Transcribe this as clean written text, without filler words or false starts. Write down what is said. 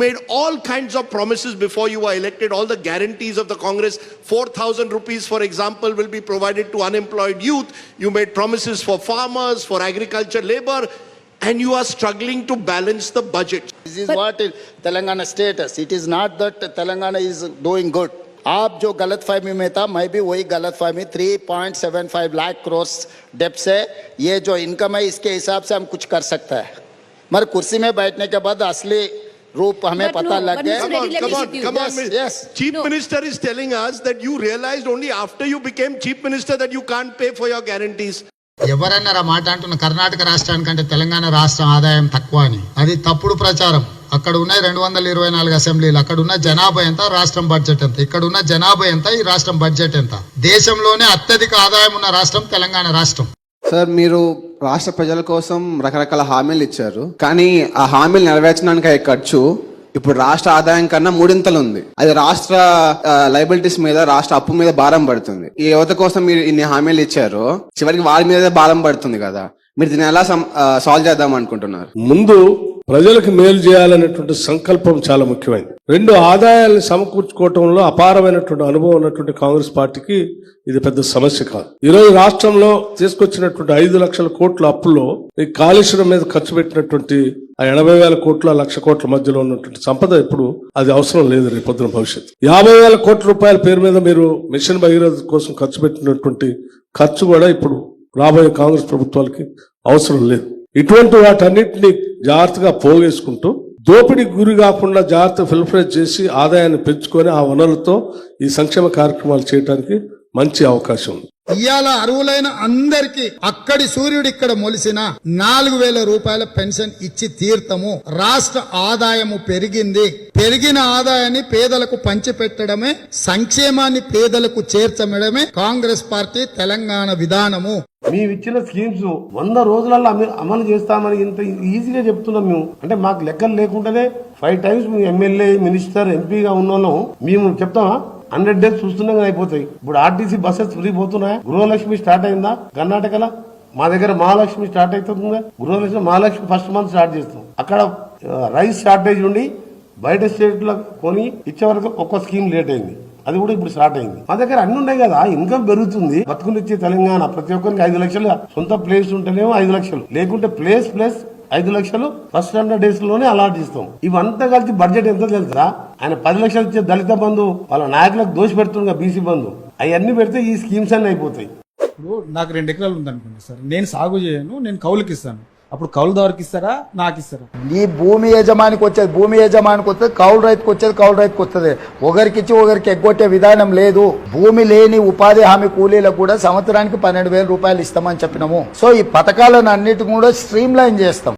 made all kinds of promises before you were elected, all the guarantees of the Congress. 4,000 rupees, for example, will be provided to unemployed youth. You made promises for farmers, for agriculture labor, and you are struggling to balance the budget. This is what is Telangana status. It is not that Telangana is doing good. आप जो गलतफहमी में था, मैं भी वही गलतफहमी 3.75 लाख करोड़ डेब्ट से ये जो इनकम है इसके हिसाब से हम कुछ कर सकता है, मगर कुर्सी में बैठने के बाद असली रूप हमें पता लग गया. Come on. Yes. Chief Minister is telling us that you realized only after you became Chief Minister that you can't pay for your guarantees. ఎవరన్నారా మాట అంటున్న కర్ణాటక రాష్ట్రానికంటే తెలంగాణ రాష్ట్రం ఆదాయం తక్కువ అని? అది తప్పుడు ప్రచారం. అక్కడ ఉన్న 224 అసెంబ్లీలు, అక్కడ ఉన్న జనాభా ఎంత, రాష్ట్రం బడ్జెట్ ఎంత, ఇక్కడ ఉన్న జనాభా ఎంత, ఈ రాష్ట్రం బడ్జెట్ ఎంత? దేశంలోనే అత్యధిక ఆదాయం ఉన్న రాష్ట్రం తెలంగాణ రాష్ట్రం. సార్, మీరు రాష్ట్ర ప్రజల కోసం రకరకాల హామీలు ఇచ్చారు, కానీ ఆ హామీలు నెరవేర్చడానికి అయ్యే ఖర్చు ఇప్పుడు రాష్ట్ర ఆదాయం కన్నా 3 ఉంది. అది రాష్ట్ర లయబిలిటీస్ మీద, రాష్ట్ర అప్పు మీద భారం పడుతుంది. ఈ యువత కోసం మీరు ఇన్ని హామీలు ఇచ్చారు, చివరికి వారి మీద భారం పడుతుంది కదా. మీరు దీన్ని ఎలా సాల్వ్ చేద్దాం అనుకుంటున్నారు? ముందు ప్రజలకు మేలు చేయాలనేటువంటి సంకల్పం చాలా ముఖ్యమైనది. 2 ఆదాయాలను సమకూర్చుకోవటంలో అపారమైనటువంటి అనుభవం ఉన్నటువంటి కాంగ్రెస్ పార్టీకి ఇది పెద్ద సమస్య కాదు. ఈరోజు రాష్ట్రంలో తీసుకొచ్చినటువంటి 5 లక్షల కోట్ల అప్పులో ఈ కాళేశ్వరం మీద ఖర్చు పెట్టినటువంటి ఆ 80,000 కోట్ల 1,00,000 కోట్ల మధ్యలో ఉన్నటువంటి సంపద ఇప్పుడు అది అవసరం లేదు. రేపు పొద్దున భవిష్యత్తు 50,000 కోట్ల రూపాయల పేరు మీద మీరు మిషన్ భగీరథ కోసం ఖర్చు పెట్టినటువంటి ఖర్చు కూడా ఇప్పుడు రాబోయే కాంగ్రెస్ ప్రభుత్వాలకి అవసరం లేదు. ఇటువంటి వాటన్నిటిని జాగ్రత్తగా పోగేసుకుంటూ దోపిడీకి గురి కాకుండా జాగ్రత్త ఫిల్టరేట్ చేసి ఆదాయాన్ని పెంచుకొని ఆ వనరులతో ఈ సంక్షేమ కార్యక్రమాలు చేయడానికి మంచి అవకాశం ఉంది. ఇవాళ అర్హులైన అందరికి అక్కడి సూర్యుడు ఇక్కడ మొలిసిన 4,000 రూపాయల పెన్షన్ ఇచ్చి తీర్థము. రాష్ట్ర ఆదాయము పెరిగింది. పెరిగిన ఆదాయాన్ని పేదలకు పంచిపెట్టడమే, సంక్షేమాన్ని పేదలకు చేర్చడమే కాంగ్రెస్ పార్టీ తెలంగాణ విధానము. మేము ఇచ్చిన స్కీమ్స్ 100 రోజులలో అమలు చేస్తామని ఇంత ఈజీగా చెప్తున్నాం మేము. అంటే మాకు లెక్కలు లేకుండానే 5 టైమ్స్ మేము ఎమ్మెల్యే, మినిస్టర్, ఎంపీగా ఉన్నాను. మేము చెప్తామా? 100 డేస్ చూస్తున్నాం అయిపోతాయి. ఇప్పుడు ఆర్టీసీ బస్సెస్ ఫ్రీ పోతున్నాయా? గృహలక్ష్మి స్టార్ట్ అయిందా కర్ణాటకలో? మా దగ్గర మహాలక్ష్మి స్టార్ట్ అవుతుందా? గృహలక్ష్మి మహాలక్ష్మి ఫస్ట్ మంత్ స్టార్ట్ చేస్తాం. అక్కడ రైస్ షార్టేజ్ ఉండి బయట స్టేట్ లో కొని ఇచ్చే వరకు ఒక్క స్కీమ్ లేట్ అయింది. అది కూడా ఇప్పుడు స్టార్ట్ అయింది. మా దగ్గర అన్ని ఉన్నాయి కదా, ఇన్కమ్ పెరుగుతుంది. బతుకునిచ్చే తెలంగాణ ప్రతి ఒక్కరికి 5 లక్షలు సొంత ప్లేస్ ఉంటేనేమో 5 లక్షలు, లేకుంటే ప్లేస్ 5 లక్షలు ఫస్ట్ 100 డేస్ లోనే అలాట్ చేస్తాం. ఇవంతా కలిసి బడ్జెట్ ఎంత తెలుసా? ఆయన 10 లక్షలు ఇచ్చే దళిత బంధు వాళ్ళ నాయకులకు దోషి పెడుతుంది, బీసీ బంధు, అవన్నీ పెడితే ఈ స్కీమ్స్ అన్ని అయిపోతాయి. ఇప్పుడు నాకు 2 ఎకరాలు ఉందనుకోండి సార్, నేను సాగు చేయను, నేను కౌలుకి ఇస్తాను. అప్పుడు కౌలుదారుకి ఇస్తారా, నాకు ఇస్తారా? నీ భూమి యజమానికి వచ్చేది భూమి యజమానికి వస్తుంది, కౌలు రైతుకు వచ్చేది కౌలు రైతుకు వస్తుంది. ఒకరికిచ్చి ఒకరికి ఎగ్గొట్టే విధానం లేదు. భూమి లేని ఉపాధి హామీ కూలీలకు కూడా సంవత్సరానికి 12,000 రూపాయలు ఇస్తామని చెప్పినాము. సో ఈ పథకాలను అన్నిటి కూడా స్ట్రీమ్ లైన్ చేస్తాం.